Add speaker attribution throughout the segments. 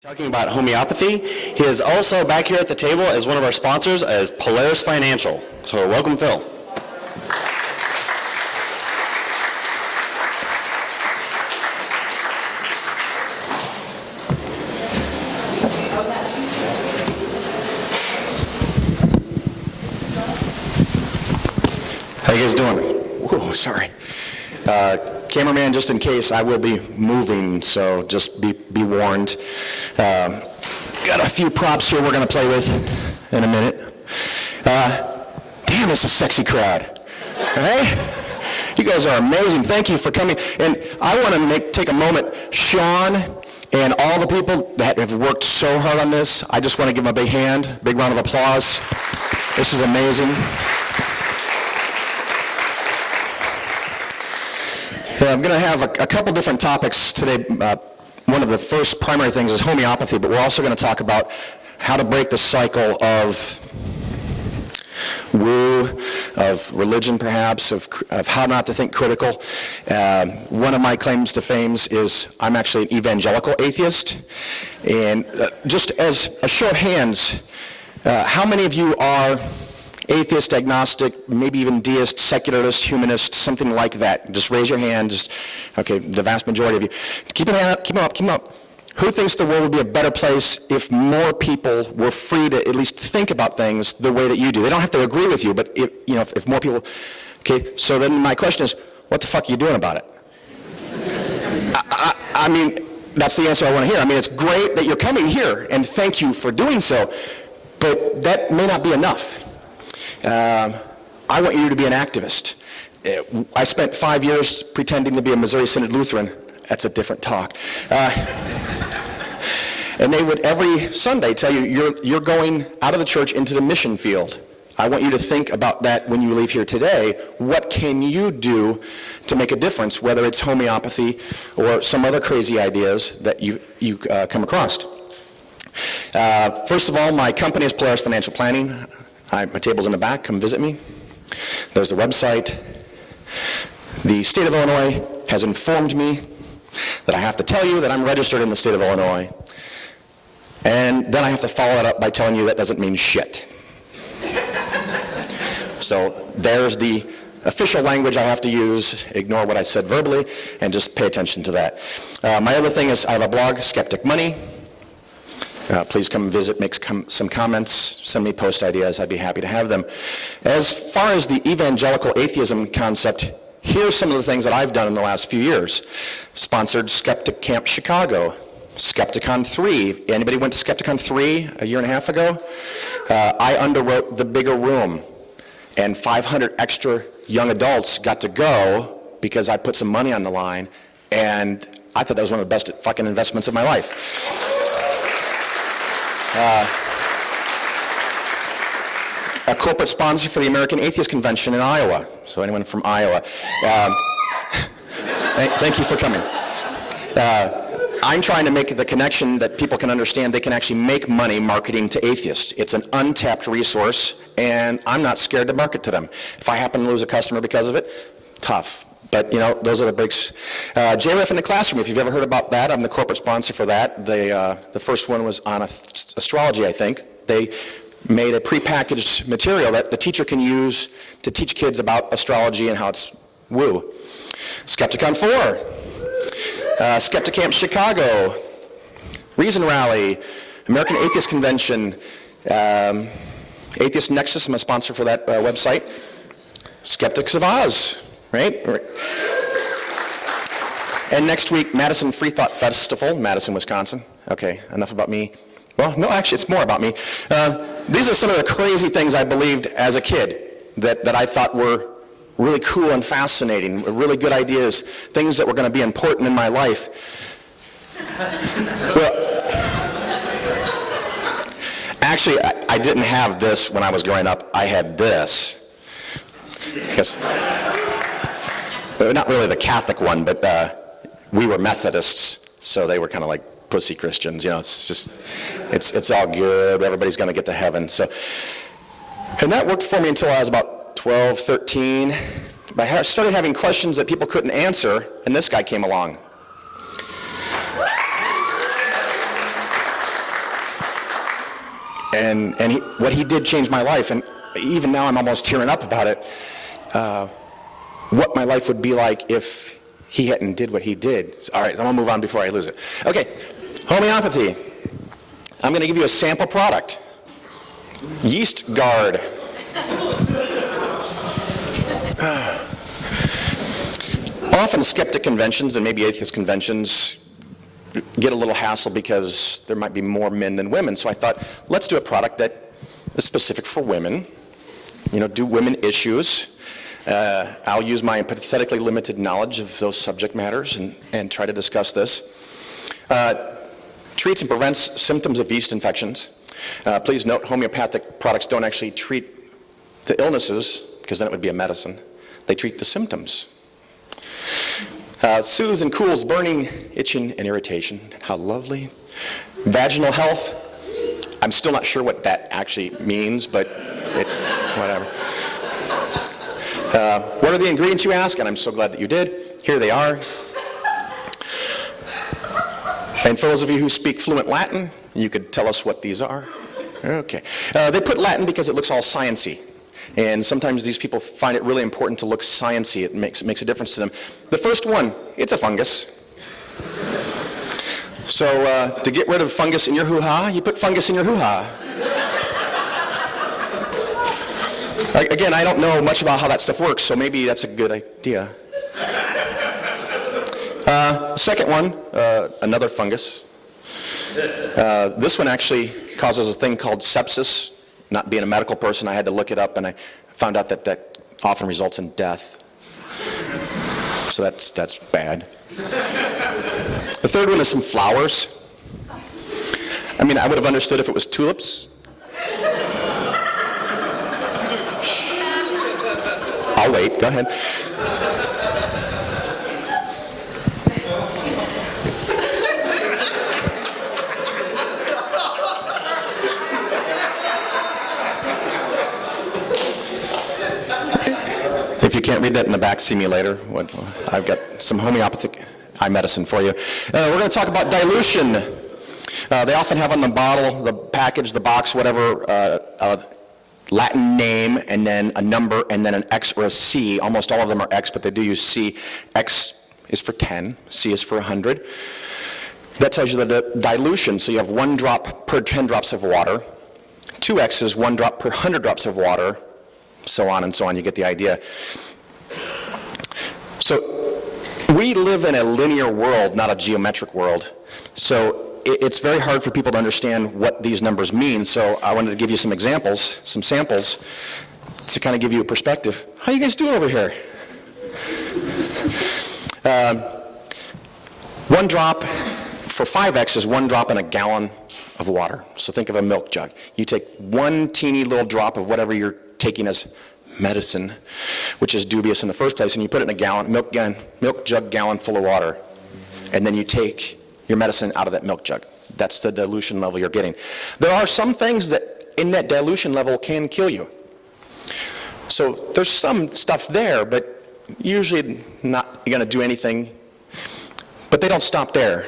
Speaker 1: Talking about homeopathy. He is also back here at the table as one of our sponsors as Polaris Financial. So welcome, Phil. How you guys doing? Whoa, sorry. Cameraman, just in case, I will be moving, so just be warned. Got a few props here we're going to play with in a minute. Damn, it's a sexy crowd. Hey? You guys are amazing. Thank you for coming. And I want to take a moment. Sean and all the people that have worked so hard on this, I just want to give them a big hand, big round of applause. This is amazing. I'm going to have a couple different topics today. One of the first primary things is homeopathy, but we're also going to talk about how to break the cycle of woo, of religion perhaps, of how not to think critical. One of my claims to fame is I'm actually an evangelical atheist. And just as a show of hands, how many of you are atheist, agnostic, maybe even deist, secularist, humanist, something like that? Just raise your hand. Okay, the vast majority of you. Keep them up. Who thinks the world would be a better place if more people were free to at least think about things the way that you do? They don't have to agree with you, but if more people... Okay, so then my question is, what the fuck are you doing about it? I mean, that's the answer I want to hear. I mean, it's great that you're coming here, and thank you for doing so, but that may not be enough. I want you to be an activist. I spent 5 years pretending to be a Missouri Synod Lutheran. That's a different talk. And they would every Sunday tell you, you're going out of the church into the mission field. I want you to think about that when you leave here today. What can you do to make a difference, whether it's homeopathy or some other crazy ideas that you come across? First of all, my company is Polaris Financial Planning. My table's in the back. Come visit me. There's the website. The state of Illinois has informed me that I have to tell you that I'm registered in the state of Illinois. And then I have to follow it up by telling you that doesn't mean shit. So there's the official language I have to use. Ignore what I said verbally and just pay attention to that. My other thing is I have a blog, Skeptic Money. Please come visit, make some comments, send me post ideas. I'd be happy to have them. As far as the evangelical atheism concept, here's some of the things that I've done in the last few years. Sponsored Skeptic Camp Chicago, Skepticon 3. Anybody went to Skepticon 3 a year and a half ago? I underwrote The Bigger Room, and 500 extra young adults got to go because I put some money on the line, and I thought that was one of the best fucking investments of my life. A corporate sponsor for the American Atheist Convention in Iowa. So anyone from Iowa. Thank you for coming. I'm trying to make the connection that people can understand they can actually make money marketing to atheists. It's an untapped resource, and I'm not scared to market to them. If I happen to lose a customer because of it, tough. But, those are the breaks. JRF in the Classroom, if you've ever heard about that, I'm the corporate sponsor for that. The first one was on astrology, I think. They made a prepackaged material that the teacher can use to teach kids about astrology and how it's woo. Skepticon 4, Skeptic Camp Chicago, Reason Rally, American Atheist Convention, Atheist Nexus, I'm a sponsor for that website. Skeptics of Oz. Right? And next week, Madison Free Thought Festival, Madison, Wisconsin. Okay, enough about me. Well, no, actually, it's more about me. These are some of the crazy things I believed as a kid that I thought were really cool and fascinating, really good ideas, things that were going to be important in my life. Well, actually, I didn't have this when I was growing up. I had this. Not really the Catholic one, but we were Methodists, so they were kind of like pussy Christians. It's all good. Everybody's going to get to heaven. So, and that worked for me until I was about 12, 13. But I started having questions that people couldn't answer, and this guy came along. And what he did changed my life, and even now I'm almost tearing up about it. What my life would be like if he hadn't did what he did. All right, I'm going to move on before I lose it. Okay, homeopathy. I'm going to give you a sample product. Yeast Guard. Often skeptic conventions and maybe atheist conventions get a little hassle because there might be more men than women. So I thought, let's do a product that is specific for women. You know, do women issues. I'll use my empathetically limited knowledge of those subject matters and try to discuss this. Treats and prevents symptoms of yeast infections. Please note, homeopathic products don't actually treat the illnesses, because then it would be a medicine. They treat the symptoms. Soothes and cools burning, itching, and irritation. How lovely. Vaginal health. I'm still not sure what that actually means, but whatever. What are the ingredients, you ask? And I'm so glad that you did. Here they are. And for those of you who speak fluent Latin, you could tell us what these are. Okay. They put Latin because it looks all sciencey. And sometimes these people find it really important to look sciencey. It makes a difference to them. The first one, it's a fungus. So to get rid of fungus in your hoo-ha, you put fungus in your hoo-ha. Again, I don't know much about how that stuff works, so maybe that's a good idea. Second one, another fungus. This one actually causes a thing called sepsis. Not being a medical person, I had to look it up, and I found out that that often results in death. So that's bad. The third one is some flowers. I mean, I would have understood if it was tulips. I'll wait, go ahead. If you can't read that in the back, see me later. I've got some homeopathic eye medicine for you. We're going to talk about dilution. They often have on the bottle, the package, the box, whatever, a Latin name, and then a number, and then an X or a C. Almost all of them are X, but they do use C. X is for 10, C is for 100. That tells you the dilution. So you have 1 drop per 10 drops of water. 2X is 1 drop per 100 drops of water. So on and so on, you get the idea. So we live in a linear world, not a geometric world. So it's very hard for people to understand what these numbers mean. So I wanted to give you some examples, some samples, to kind of give you a perspective. How you guys doing over here? 1 drop for 5X is 1 drop in a gallon of water. So think of a milk jug. You take 1 teeny little drop of whatever you're taking as medicine, which is dubious in the first place, and you put it in a gallon, milk jug gallon full of water, and then you take your medicine out of that milk jug. That's the dilution level you're getting. There are some things that in that dilution level can kill you. So there's some stuff there, but usually not going to do anything. But they don't stop there.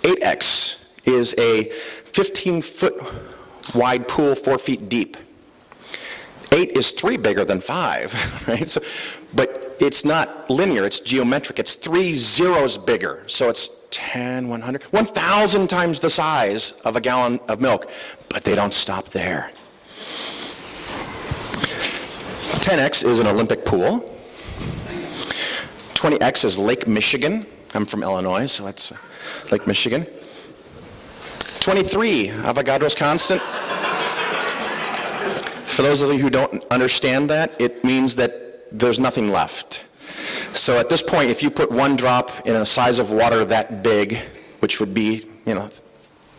Speaker 1: 8X is a 15-foot wide pool, 4 feet deep. 8 is 3 bigger than 5, right? So, but it's not linear, it's geometric. It's 3 zeros bigger. So it's 10, 100, 1,000 times the size of a gallon of milk. But they don't stop there. 10X is an Olympic pool. 20X is Lake Michigan. I'm from Illinois, so that's Lake Michigan. 23, Avogadro's constant. For those of you who don't understand that, it means that there's nothing left. So at this point, if you put 1 drop in a size of water that big, which would be,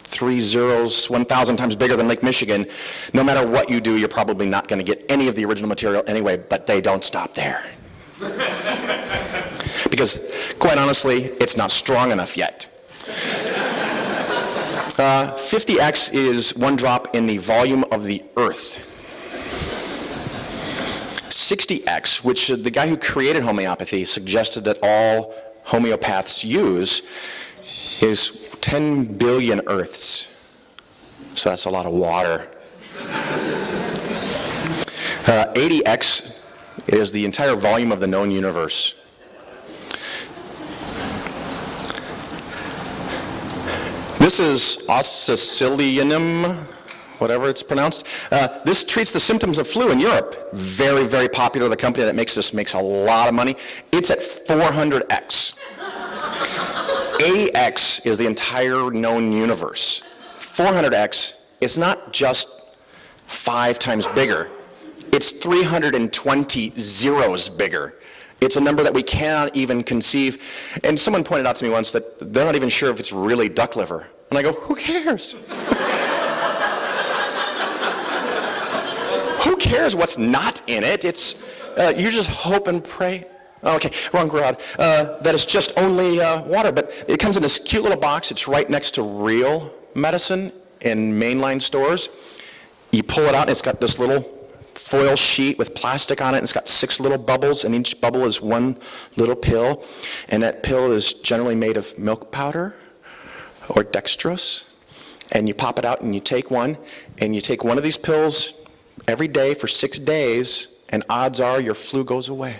Speaker 1: 3 zeros, 1,000 times bigger than Lake Michigan, no matter what you do, you're probably not going to get any of the original material anyway, but they don't stop there. Because, quite honestly, it's not strong enough yet. 50X is 1 drop in the volume of the earth. 60X, which the guy who created homeopathy suggested that all homeopaths use, is 10 billion earths. So that's a lot of water. 80x is the entire volume of the known universe. This is oscillionum, whatever it's pronounced. This treats the symptoms of flu in Europe. Very, very popular. The company that makes this makes a lot of money. It's at 400x. 80x is the entire known universe. 400x is not just 5 times bigger. It's 320 zeros bigger. It's a number that we cannot even conceive. And someone pointed out to me once that they're not even sure if it's really duck liver. And I go, who cares? Who cares what's not in it? It's, you just hope and pray. Okay, wrong crowd. That it's just only water, but it comes in this cute little box. It's right next to real medicine in mainline stores. You pull it out, and it's got this little foil sheet with plastic on it, and it's got 6 little bubbles, and each bubble is 1 little pill, and that pill is generally made of milk powder or dextrose, and you pop it out, and you take one, and you take one of these pills every day for 6 days, and odds are your flu goes away.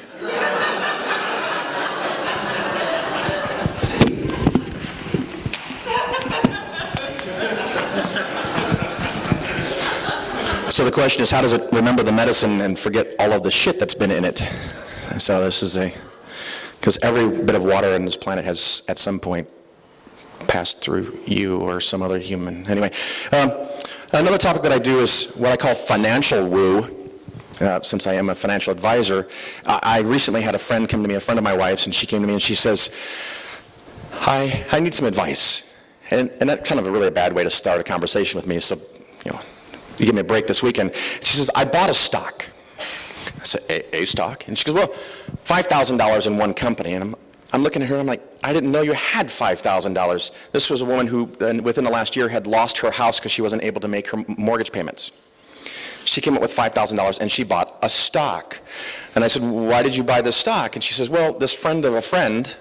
Speaker 1: So the question is, how does it remember the medicine and forget all of the shit that's been in it? So this is because every bit of water on this planet has at some point passed through you or some other human. Anyway, another topic that I do is what I call financial woo. Since I am a financial advisor, I recently had a friend come to me, a friend of my wife's, and she came to me and she says, I need some advice. And that's kind of really a bad way to start a conversation with me. So, you give me a break this weekend. She says, I bought a stock. I said, a stock? And she goes, well, $5,000 in one company. And I'm looking at her, and I'm like, I didn't know you had $5,000. This was a woman who, within the last year, had lost her house because she wasn't able to make her mortgage payments. She came up with $5,000, and she bought a stock. And I said, why did you buy this stock? And she says, well, this friend of a friend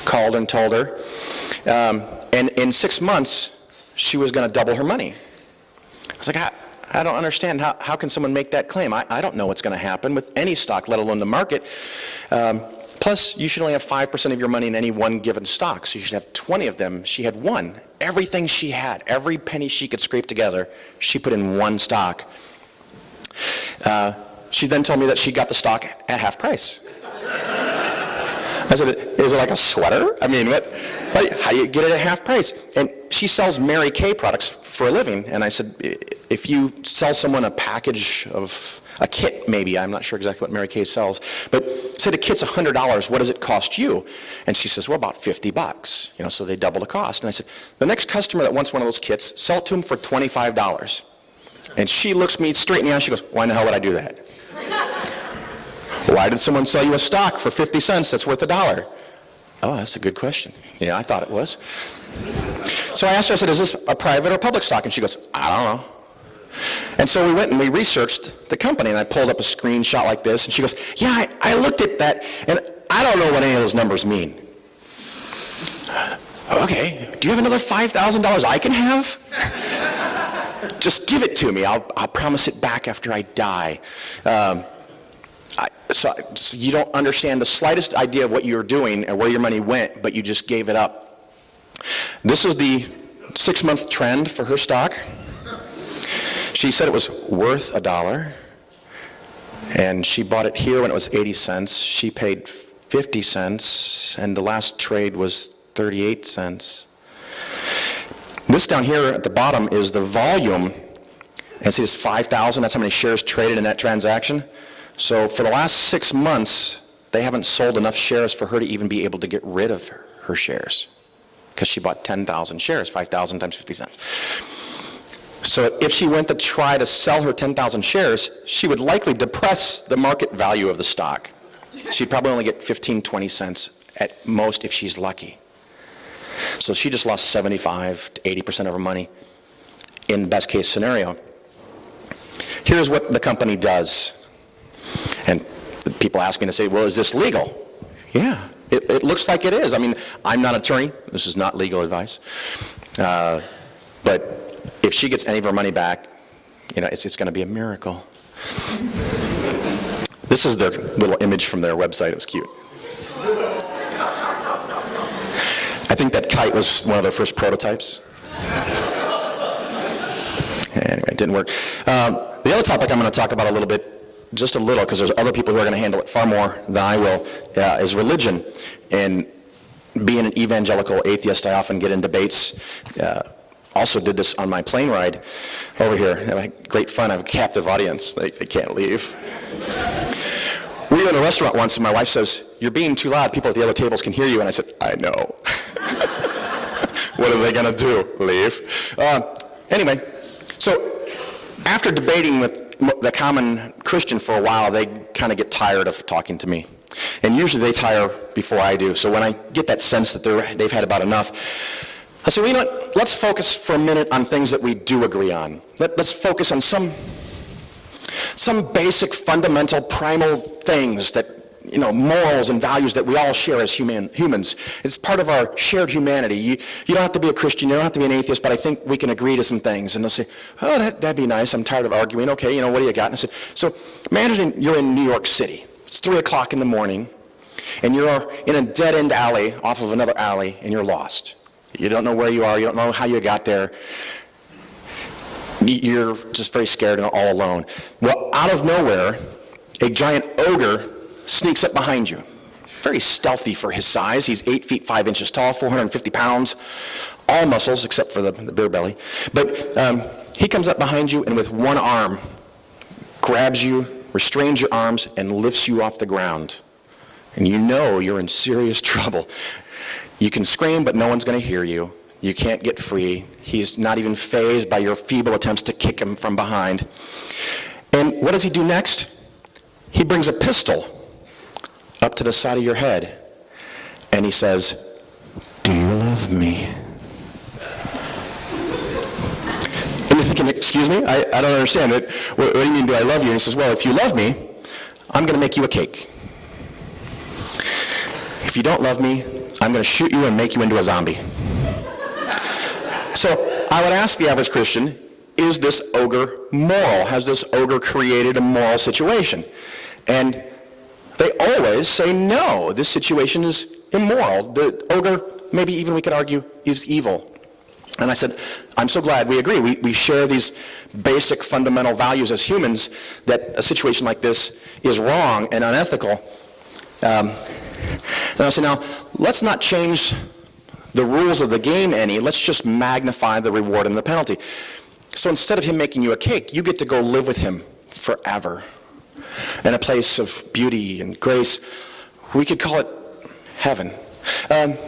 Speaker 1: called and told her, and in 6 months, she was going to double her money. I was like, I don't understand. How can someone make that claim? I don't know what's going to happen with any stock, let alone the market. Plus, you should only have 5% of your money in any one given stock, so you should have 20 of them. She had one. Everything she had, every penny she could scrape together, she put in one stock. She then told me that she got the stock at half price. I said, is it like a sweater? I mean, how do you get it at half price? And she sells Mary Kay products for a living. And I said, if you sell someone a package of a kit, maybe, I'm not sure exactly what Mary Kay sells, but say the kit's $100, what does it cost you? And she says, well, about $50, so they double the cost. And I said, the next customer that wants one of those kits, sell it to them for $25. And she looks me straight in the eye, she goes, why in the hell would I do that? Why did someone sell you a stock for 50 cents that's worth $1? Oh, that's a good question. Yeah, I thought it was. So I asked her, I said, is this a private or public stock? And she goes, I don't know. And so we went and we researched the company, and I pulled up a screenshot like this, and she goes, yeah, I looked at that, and I don't know what any of those numbers mean. Okay, do you have another $5,000 I can have? Just give it to me. I'll promise it back after I die. So you don't understand the slightest idea of what you're doing and where your money went, but you just gave it up. This is the 6-month trend for her stock. She said it was worth $1, and she bought it here when it was 80 cents. She paid 50 cents, and the last trade was 38 cents. This down here at the bottom is the volume, and see it's 5,000, that's how many shares traded in that transaction. So for the last 6 months, they haven't sold enough shares for her to even be able to get rid of her shares, because she bought 10,000 shares, 5,000 times 50 cents. So if she went to try to sell her 10,000 shares, she would likely depress the market value of the stock. She'd probably only get 15, 20 cents at most if she's lucky. So she just lost 75 to 80% of her money in best case scenario. Here's what the company does. And people ask me to say, well, is this legal? Yeah, it looks like it is. I mean, I'm not an attorney. This is not legal advice. But if she gets any of her money back, it's going to be a miracle. This is their little image from their website. It was cute. I think that kite was one of their first prototypes. Anyway, it didn't work. The other topic I'm going to talk about a little bit, just a little, because there's other people who are going to handle it far more than I will, is religion. And being an evangelical atheist, I often get in debates. Also did this on my plane ride over here. I had great fun. I have a captive audience. They can't leave. We were in a restaurant once, and my wife says, "You're being too loud. People at the other tables can hear you." And I said, "I know." What are they going to do? Leave? Anyway, so after debating with the common Christian for a while, they kind of get tired of talking to me. And usually they tire before I do. So when I get that sense that they've had about enough, I say, well, you know what? Let's focus for a minute on things that we do agree on. Let's focus on some basic, fundamental, primal things that, morals and values that we all share as humans. It's part of our shared humanity. You don't have to be a Christian, you don't have to be an atheist, but I think we can agree to some things. And they'll say, oh, that'd be nice. I'm tired of arguing. Okay, what do you got? And I said, so imagine you're in New York City. It's 3 o'clock in the morning, and you're in a dead-end alley off of another alley, and you're lost. You don't know where you are. You don't know how you got there. You're just very scared and all alone. Well, out of nowhere, a giant ogre sneaks up behind you. Very stealthy for his size. He's 8 feet 5 inches tall, 450 pounds, all muscles except for the beer belly. But he comes up behind you and with one arm grabs you, restrains your arms, and lifts you off the ground. And you're in serious trouble. You can scream, but no one's going to hear you. You can't get free. He's not even fazed by your feeble attempts to kick him from behind. And what does he do next? He brings a pistol up to the side of your head, and he says, "Do you love me?" And you're thinking, excuse me? I don't understand it. What do you mean, do I love you? And he says, well, if you love me, I'm going to make you a cake. If you don't love me, I'm going to shoot you and make you into a zombie. So I would ask the average Christian, is this ogre moral? Has this ogre created a moral situation? And they always say no, this situation is immoral. The ogre, maybe even we could argue, is evil. And I said, I'm so glad we agree. We share these basic fundamental values as humans, that a situation like this is wrong and unethical. And I said, now, let's not change the rules of the game any. Let's just magnify the reward and the penalty. So instead of him making you a cake, you get to go live with him forever in a place of beauty and grace. We could call it heaven. And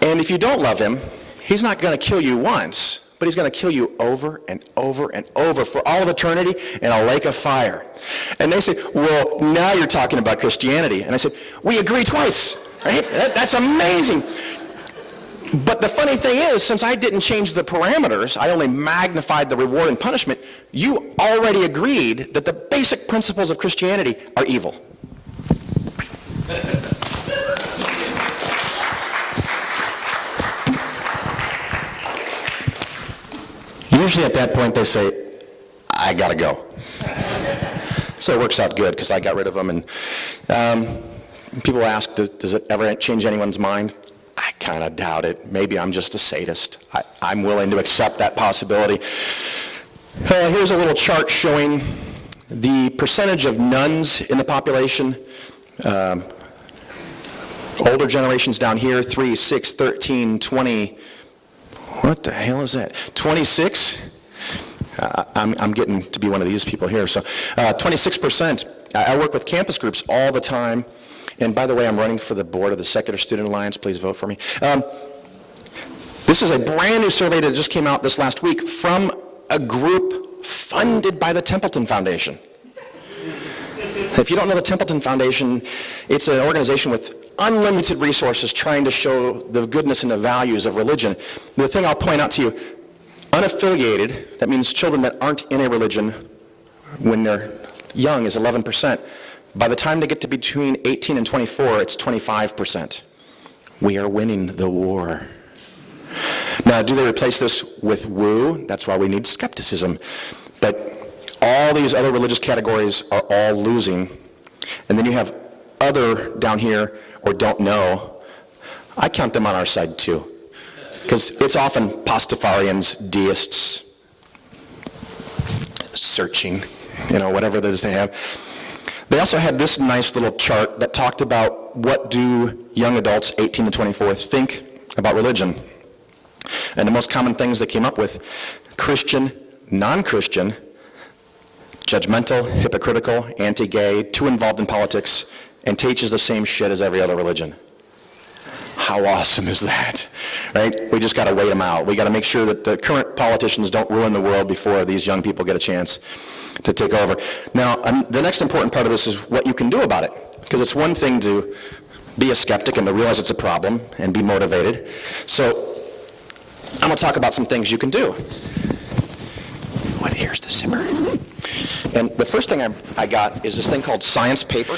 Speaker 1: if you don't love him, he's not going to kill you once, but he's going to kill you over and over and over for all of eternity in a lake of fire. And they say, well, now you're talking about Christianity. And I said, we agree twice, right? That's amazing. But the funny thing is, since I didn't change the parameters, I only magnified the reward and punishment, you already agreed that the basic principles of Christianity are evil. Usually at that point they say, I gotta go. So it works out good because I got rid of them. And people ask, does it ever change anyone's mind? I kind of doubt it. Maybe I'm just a sadist. I'm willing to accept that possibility. Here's a little chart showing the percentage of nuns in the population. Older generations down here, 3, 6, 13, 20. What the hell is that? 26? I'm getting to be one of these people here. So 26%. I work with campus groups all the time. And by the way, I'm running for the board of the Secular Student Alliance. Please vote for me. This is a brand new survey that just came out this last week from a group funded by the Templeton Foundation. If you don't know the Templeton Foundation, it's an organization with unlimited resources trying to show the goodness and the values of religion. The thing I'll point out to you, unaffiliated, that means children that aren't in a religion when they're young, is 11%. By the time they get to between 18 and 24, it's 25%. We are winning the war. Now, do they replace this with woo? That's why we need skepticism. But All these other religious categories are all losing. And then you have other down here, or don't know. I count them on our side too. Because it's often Pastafarians, deists, searching, whatever it is they have. They also had this nice little chart that talked about what do young adults, 18 to 24, think about religion. And the most common things they came up with: Christian, non-Christian, judgmental, hypocritical, anti-gay, too involved in politics, and teaches the same shit as every other religion. How awesome is that, right? We just got to wait them out. We got to make sure that the current politicians don't ruin the world before these young people get a chance to take over. Now, the next important part of this is what you can do about it. Because it's one thing to be a skeptic and to realize it's a problem and be motivated. So I'm going to talk about some things you can do. Here's the simmer. And the first thing I got is this thing called science paper,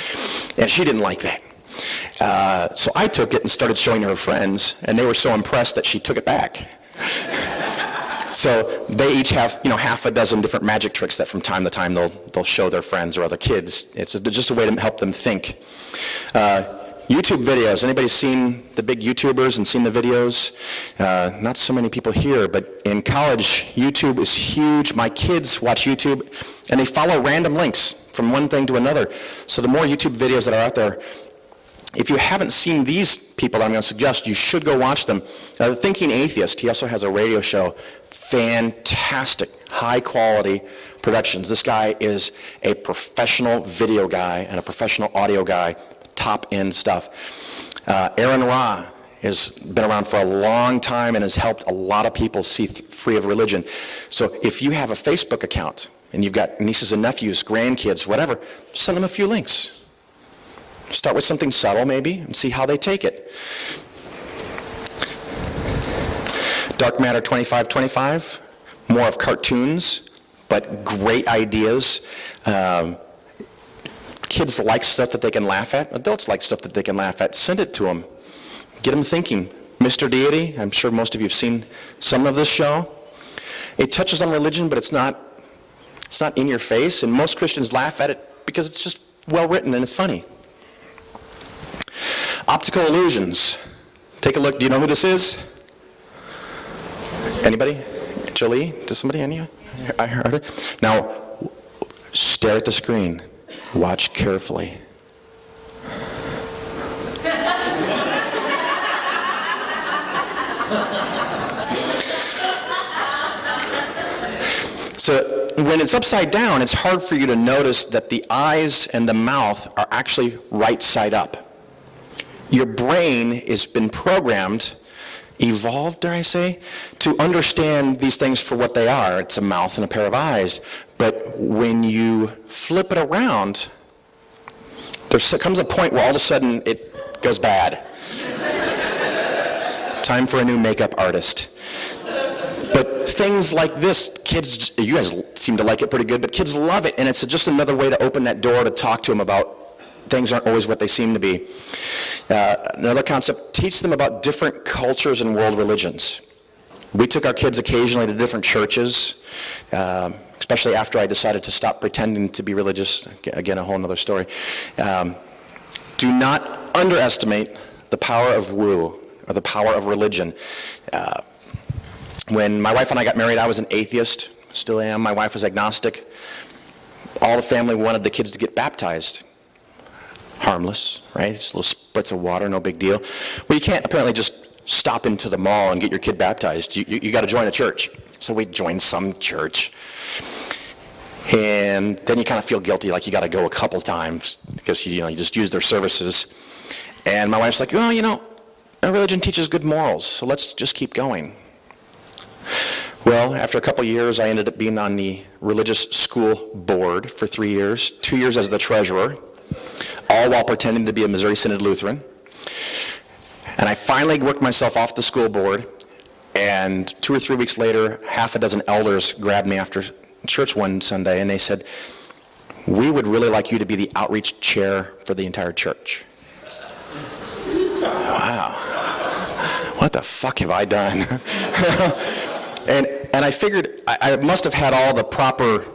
Speaker 1: and she didn't like that. So I took it and started showing her friends, and they were so impressed that she took it back. So they each have, half a dozen different magic tricks that from time to time they'll show their friends or other kids. It's just a way to help them think. YouTube videos. Anybody seen the big YouTubers and seen the videos? Not so many people here, but in college, YouTube is huge. My kids watch YouTube, and they follow random links from one thing to another. So the more YouTube videos that are out there, if you haven't seen these people that I'm going to suggest, you should go watch them. The Thinking Atheist, he also has a radio show. Fantastic, high-quality productions. This guy is a professional video guy and a professional audio guy. Top-end stuff. Aaron Ra has been around for a long time and has helped a lot of people see free of religion. So if you have a Facebook account and you've got nieces and nephews, grandkids, whatever, send them a few links. Start with something subtle maybe and see how they take it. Dark Matter 2525, more of cartoons, but great ideas. Kids like stuff that they can laugh at. Adults like stuff that they can laugh at. Send it to them. Get them thinking. Mr. Deity, I'm sure most of you have seen some of this show. It touches on religion, but it's not in your face, and most Christians laugh at it because it's just well written and it's funny. Optical illusions. Take a look. Do you know who this is? Anybody? Jolie? Does somebody? Any? I heard it. Now, stare at the screen. Watch carefully. So when it's upside down, it's hard for you to notice that the eyes and the mouth are actually right side up. Your brain has been programmed, evolved, dare I say, to understand these things for what they are. It's a mouth and a pair of eyes. But when you flip it around, there comes a point where all of a sudden it goes bad. Time for a new makeup artist. But things like this, kids, you guys seem to like it pretty good, but kids love it, and it's just another way to open that door to talk to them about things aren't always what they seem to be. Another concept, teach them about different cultures and world religions. We took our kids occasionally to different churches, especially after I decided to stop pretending to be religious. Again, a whole other story. Do not underestimate the power of woo, or the power of religion. When my wife and I got married, I was an atheist, still am. My wife was agnostic. All the family wanted the kids to get baptized. Harmless, right? Just little spritz of water, no big deal. Well, you can't apparently just stop into the mall and get your kid baptized. You got to join a church. So we joined some church. And then you kind of feel guilty, like you got to go a couple times because you just use their services. And my wife's like, well, religion teaches good morals, so let's just keep going. Well, after a couple years, I ended up being on the religious school board for 3 years, 2 years as the treasurer, all while pretending to be a Missouri Synod Lutheran. And I finally worked myself off the school board, and 2 or 3 weeks later, half a dozen elders grabbed me after church one Sunday, and they said, we would really like you to be the outreach chair for the entire church. Wow. What the fuck have I done? And I figured I must have had all the proper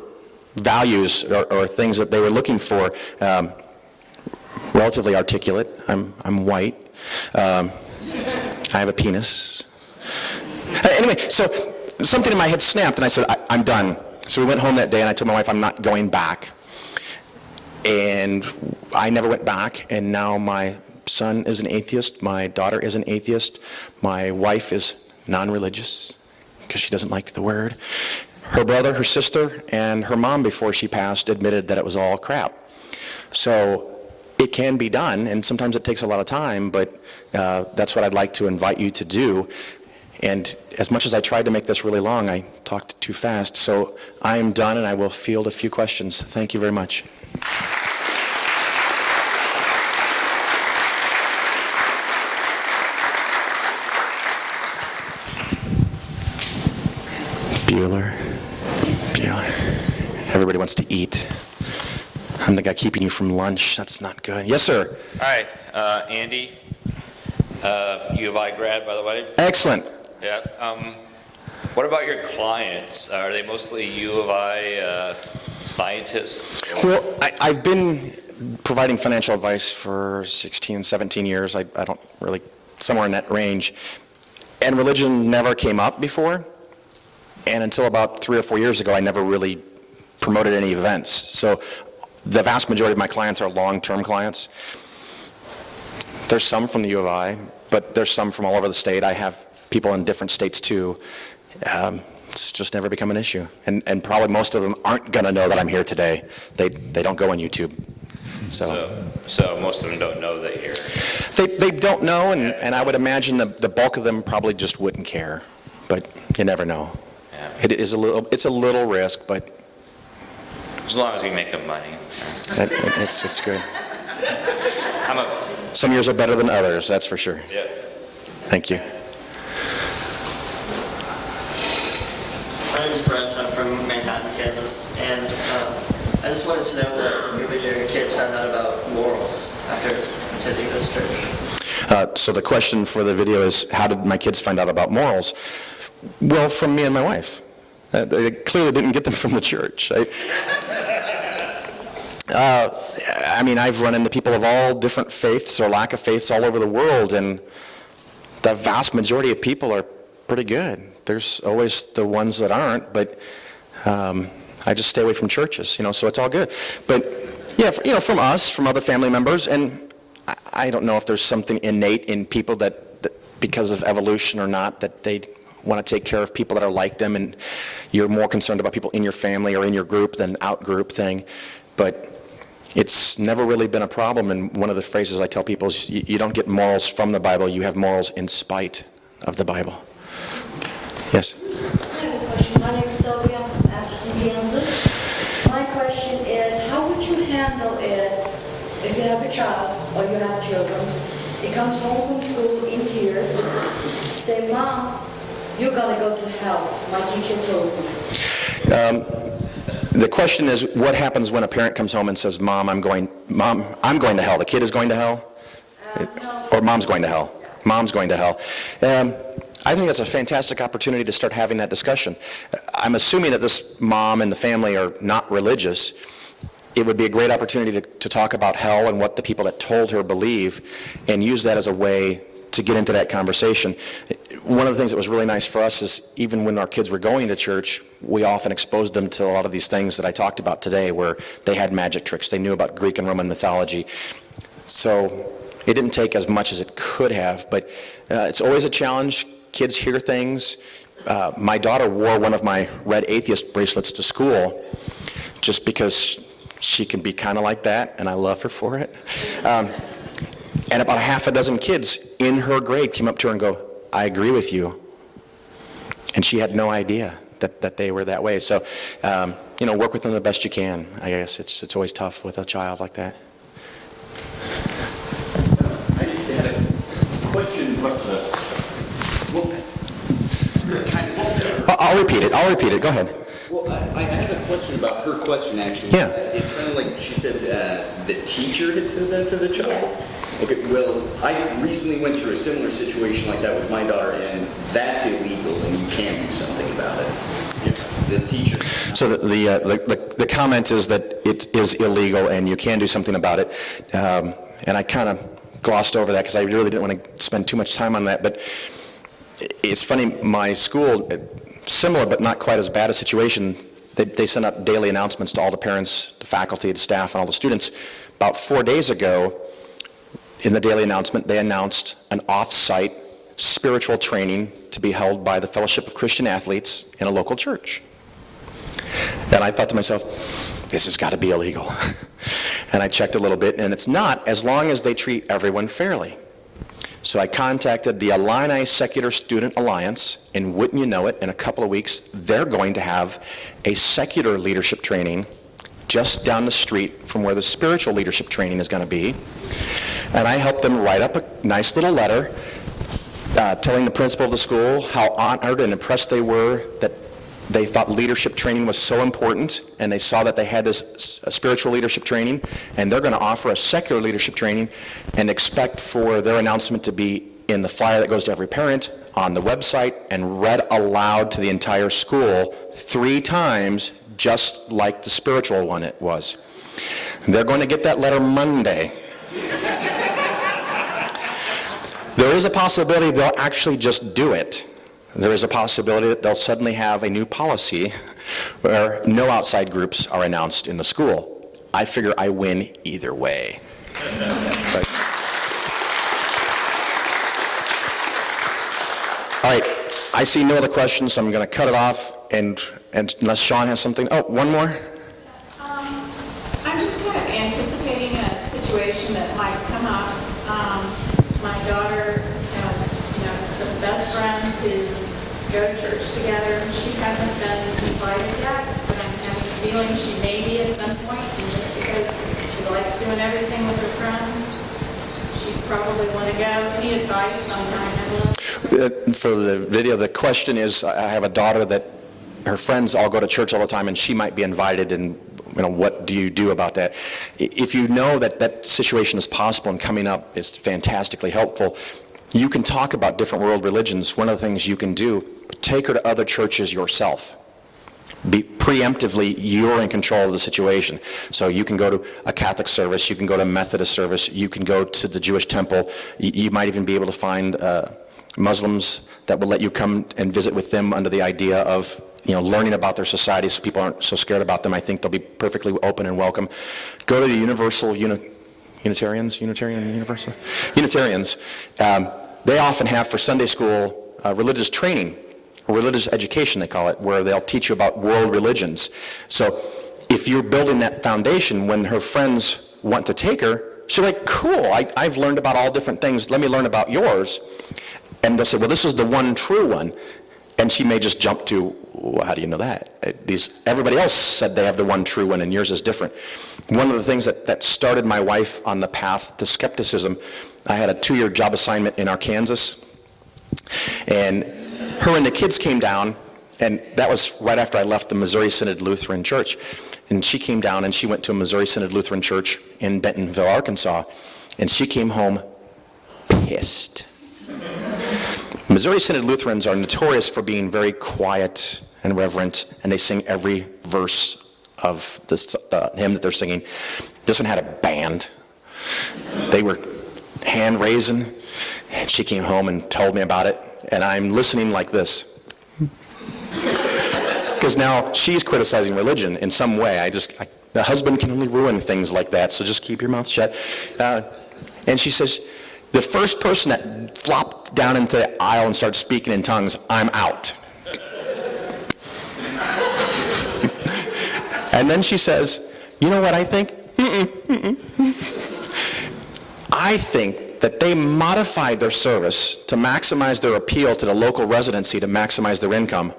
Speaker 1: values or things that they were looking for. Relatively articulate. I'm white. I have a penis. Anyway, so something in my head snapped, and I said, I'm done. So we went home that day, and I told my wife I'm not going back. And I never went back, and now my son is an atheist, my daughter is an atheist, my wife is non-religious, because she doesn't like the word. Her brother, her sister, and her mom, before she passed, admitted that it was all crap. So it can be done, and sometimes it takes a lot of time, but that's what I'd like to invite you to do. And as much as I tried to make this really long, I talked too fast. So I am done, and I will field a few questions. Thank you very much. Bueller. Everybody wants to eat. I'm the guy keeping you from lunch. That's not good. Yes, sir.
Speaker 2: Hi, Andy. U of I grad, by the way.
Speaker 1: Excellent.
Speaker 2: Yeah. What about your clients? Are they mostly U of I scientists?
Speaker 1: Well, I've been providing financial advice for 16, 17 years. I don't really, somewhere in that range. And religion never came up before. And until about 3 or 4 years ago, I never really promoted any events. So the vast majority of my clients are long-term clients. There's some from the U of I, but there's some from all over the state. I have people in different states too. It's just never become an issue. And probably most of them aren't going to know that I'm here today. They don't go on YouTube.
Speaker 2: So most of them don't know that you're...
Speaker 1: They don't know, and I would imagine the bulk of them probably just wouldn't care. But you never know. Yeah. It's a little risk, but...
Speaker 2: As long as we make them money.
Speaker 1: It's good. Some years are better than others, that's for sure.
Speaker 2: Yeah.
Speaker 1: Thank you.
Speaker 3: My name is Brent. I'm from Manhattan, Kansas, and I just wanted to know what you and your kids found out about morals after attending this church.
Speaker 1: So the question for the video is, how did my kids find out about morals? Well, from me and my wife. They clearly didn't get them from the church. I mean, I've run into people of all different faiths or lack of faiths all over the world, and the vast majority of people are pretty good. There's always the ones that aren't, but I just stay away from churches, so it's all good. But yeah, from us, from other family members, and I don't know if there's something innate in people that because of evolution or not, that they want to take care of people that are like them, and you're more concerned about people in your family or in your group than out-group thing. But it's never really been a problem, and one of the phrases I tell people is, you don't get morals from the Bible, you have morals in spite of the Bible. Yes?
Speaker 4: I have a question. My name is Sylvia. I'm from Ashton, Kansas. My question is, how would you handle it if you have a child or you have children? He comes home from school in tears, say, Mom, you're going to go to hell, my teacher told me.
Speaker 1: The question is, what happens when a parent comes home and says, Mom, I'm going to hell. The kid is going to hell?
Speaker 4: No.
Speaker 1: Or Mom's going to hell? Mom's going to hell. I think that's a fantastic opportunity to start having that discussion. I'm assuming that this mom and the family are not religious. It would be a great opportunity to talk about hell and what the people that told her believe, and use that as a way to get into that conversation. One of the things that was really nice for us is, even when our kids were going to church, we often exposed them to a lot of these things that I talked about today, where they had magic tricks. They knew about Greek and Roman mythology. So it didn't take as much as it could have, but it's always a challenge. Kids hear things. My daughter wore one of my red atheist bracelets to school just because she can be kind of like that, and I love her for it. And about 6 kids in her grade came up to her and go, I agree with you. And she had no idea that they were that way. So, work with them the best you can. I guess it's always tough with a child like that.
Speaker 5: I just had a question, but kind of...
Speaker 1: I'll repeat it. Go ahead.
Speaker 5: Well, I had a question about her question, actually.
Speaker 1: Yeah.
Speaker 5: It sounded like she said the teacher had said that to the child. Okay, well, I recently went through a similar situation like that with my daughter, and that's illegal, and you can't do something about it. The teacher.
Speaker 1: So the comment is that it is illegal and you can do something about it. And I kind of glossed over that because I really didn't want to spend too much time on that. But it's funny, my school, similar but not quite as bad a situation, they send out daily announcements to all the parents, the faculty, the staff, and all the students. About 4 days ago, in the daily announcement, they announced an off-site spiritual training to be held by the Fellowship of Christian Athletes in a local church. And I thought to myself, this has got to be illegal. And I checked a little bit, and it's not, as long as they treat everyone fairly. So I contacted the Illini Secular Student Alliance, and wouldn't you know it, in a couple of weeks, they're going to have a secular leadership training just down the street from where the spiritual leadership training is going to be. And I helped them write up a nice little letter telling the principal of the school how honored and impressed they were that they thought leadership training was so important, and they saw that they had this spiritual leadership training, and they're going to offer a secular leadership training, and expect for their announcement to be in the flyer that goes to every parent, on the website, and read aloud to the entire school 3 times, just like the spiritual one it was. And they're going to get that letter Monday. There is a possibility they'll actually just do it. There is a possibility that they'll suddenly have a new policy where no outside groups are announced in the school. I figure I win either way. But, all right, I see no other questions, so I'm going to cut it off, and unless Sean has something. Oh, one more?
Speaker 6: I'm just kind of anticipating a situation that might come up. My daughter has, some best friends who go to church together. She hasn't been invited yet, but I'm having a feeling she may be at some point, and just because she likes doing everything with her friends, she'd probably want to go. Any advice on that?
Speaker 1: For the video, the question is, I have a daughter that her friends all go to church all the time, and she might be invited, and what do you do about that? If you know that that situation is possible and coming up is fantastically helpful, you can talk about different world religions. One of the things you can do, take her to other churches yourself. Preemptively, you're in control of the situation. So you can go to a Catholic service, you can go to a Methodist service, you can go to the Jewish temple. You might even be able to find Muslims that will let you come and visit with them under the idea of learning about their society, so people aren't so scared about them. I think they'll be perfectly open and welcome. Go to the Unitarians. They often have for Sunday school religious training, or religious education they call it, where they'll teach you about world religions. So if you're building that foundation, when her friends want to take her, she'll be like, cool, I've learned about all different things, let me learn about yours. And they'll say, well, this is the one true one. And she may just jump to, well, how do you know that? Everybody else said they have the one true one, and yours is different. One of the things that started my wife on the path to skepticism, I had a 2-year job assignment in Arkansas, and her and the kids came down, and that was right after I left the Missouri Synod Lutheran Church. And she came down, and she went to a Missouri Synod Lutheran Church in Bentonville, Arkansas, and she came home pissed. Missouri Synod Lutherans are notorious for being very quiet and reverent, and they sing every verse of this hymn that they're singing. This one had a band. They were hand-raising, and she came home and told me about it, and I'm listening like this. Because now she's criticizing religion in some way. The husband can only ruin things like that, so just keep your mouth shut. And she says, the first person that flopped down into the aisle and started speaking in tongues, I'm out. And then she says, you know what I think? I think that they modified their service to maximize their appeal to the local residency to maximize their income.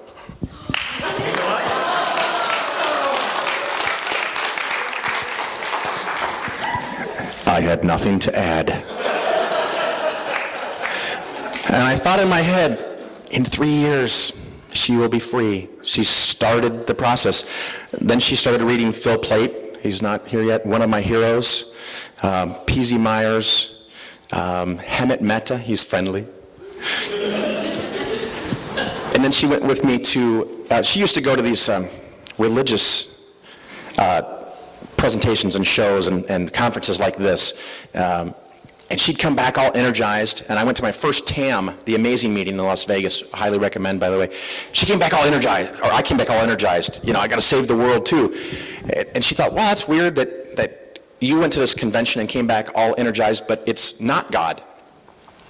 Speaker 1: I had nothing to add. And I thought in my head, in 3 years, she will be free. She started the process. Then she started reading Phil Plait. He's not here yet. One of my heroes. P.Z. Myers. Hemet Mehta. He's friendly. And then she went with me to, she used to go to these religious presentations and shows and conferences like this. And she'd come back all energized, and I went to my first TAM, the Amazing Meeting in Las Vegas, highly recommend, by the way. She came back all energized, or I came back all energized. I got to save the world too. And she thought, well, that's weird that you went to this convention and came back all energized, but it's not God.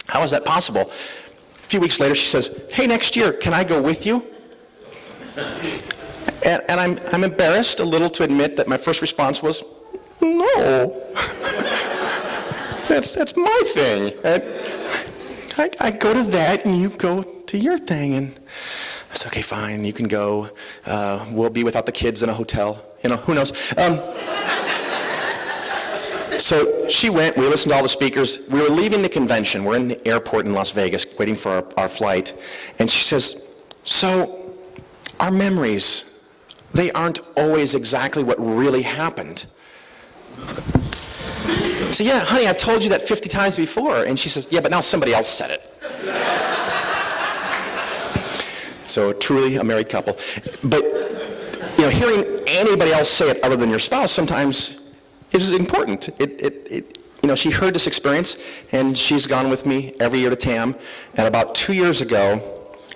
Speaker 1: How is that possible? A few weeks later, she says, hey, next year, can I go with you? And I'm embarrassed a little to admit that my first response was, no. That's my thing. I go to that and you go to your thing. And I said, okay, fine, you can go. We'll be without the kids in a hotel. Who knows? So she went, we listened to all the speakers. We were leaving the convention. We're in the airport in Las Vegas waiting for our flight. And she says, so our memories, they aren't always exactly what really happened. I said, yeah, honey, I've told you that 50 times before. And she says, yeah, but now somebody else said it. So truly a married couple. But, hearing anybody else say it other than your spouse sometimes is important. She heard this experience, and she's gone with me every year to TAM. And about 2 years ago,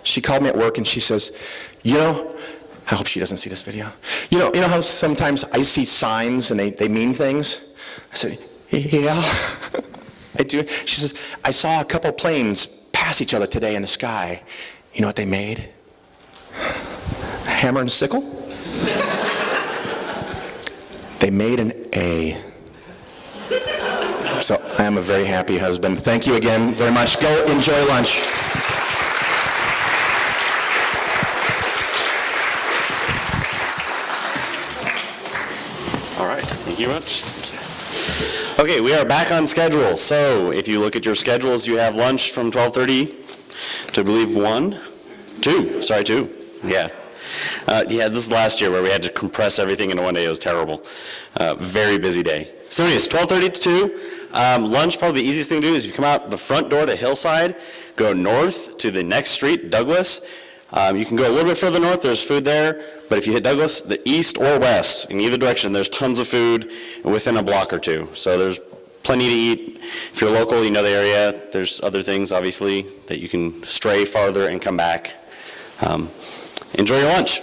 Speaker 1: she called me at work, and she says, I hope she doesn't see this video. You know how sometimes I see signs, and they mean things? I said, yeah, I do. She says, I saw a couple planes pass each other today in the sky. You know what they made? A hammer and a sickle? They made an A. So I am a very happy husband. Thank you again very much. Go enjoy lunch.
Speaker 7: All right, thank you much. Okay, we are back on schedule. So if you look at your schedules, you have lunch from 12:30 to, I believe, 2. Yeah. This is last year where we had to compress everything into one day. It was terrible. Very busy day. So anyways, 12:30 to 2. Lunch, probably the easiest thing to do is you come out the front door to Hillside, go north to the next street, Douglas. You can go a little bit further north, there's food there, but if you hit Douglas, the east or west, in either direction, there's tons of food within a block or two. So there's plenty to eat. If you're local, you know the area. There's other things, obviously, that you can stray farther and come back. Enjoy your lunch.